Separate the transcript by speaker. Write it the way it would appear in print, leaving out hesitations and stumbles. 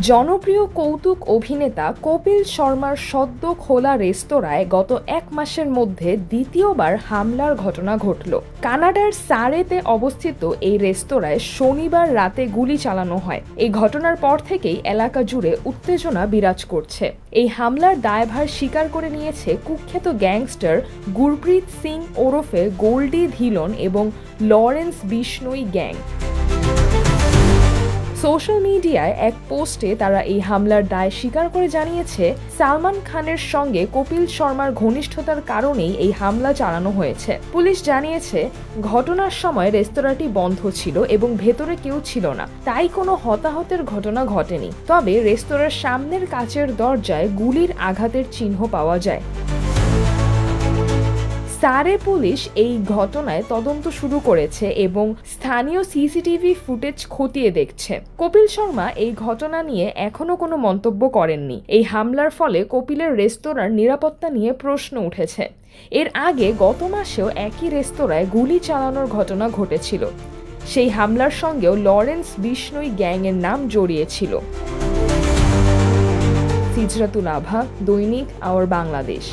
Speaker 1: জনপ্রিয় কৌতুক অভিনেতা কপিল শর্মার সদ্য খোলা রেস্তোরাঁয় গত 1 মাসের মধ্যে দ্বিতীয়বার হামলার ঘটনা ঘটল। কানাডার সারেতে অবস্থিত এই রেস্তোরাঁয় শনিবার রাতে গুলি চালানো হয়। এই ঘটনার পর থেকেই এলাকা জুড়ে উত্তেজনা বিরাজ করছে। এই হামলার দায়ভার স্বীকার করে নিয়েছে কুখ্যাত গ্যাংস্টার গুরপ্রীত সিং ওরফে গোল্ডি ধিলন এবং লরেন্স বিষ্ণোই গ্যাং। সোশ্যাল মিডিয়ায় এক পোস্টে তারা এই হামলার দায় স্বীকার করে জানিয়েছে, সালমান খানের সঙ্গে কপিল শর্মার ঘনিষ্ঠতার কারণেই এই হামলা চালানো হয়েছে। পুলিশ জানিয়েছে, ঘটনার সময় রেস্তোরাঁটি বন্ধ ছিল এবং ভেতরে কেউ ছিল না, তাই কোনো হতাহতের ঘটনা ঘটেনি। তবে রেস্তোরাঁর সামনের কাচের দরজায় গুলির আঘাতের চিহ্ন পাওয়া যায়। সারে পুলিশ এই ঘটনায় তদন্ত শুরু করেছে এবং স্থানীয় সিসিটিভি ফুটেজ খতিয়ে দেখছে। কপিল শর্মা এই ঘটনা নিয়ে এখনো কোনো মন্তব্য করেননি। এই হামলার ফলে কপিলের রেস্তোরাঁর নিরাপত্তা নিয়ে প্রশ্ন উঠেছে। এর আগে গত মাসেও একই রেস্তোরাঁয় গুলি চালানোর ঘটনা ঘটেছিল। সেই হামলার সঙ্গেও লরেন্স বিষ্ণোই গ্যাংয়ের নাম জড়িয়েছিল। সিজরাতুল আভা, দৈনিক আওয়ার বাংলাদেশ।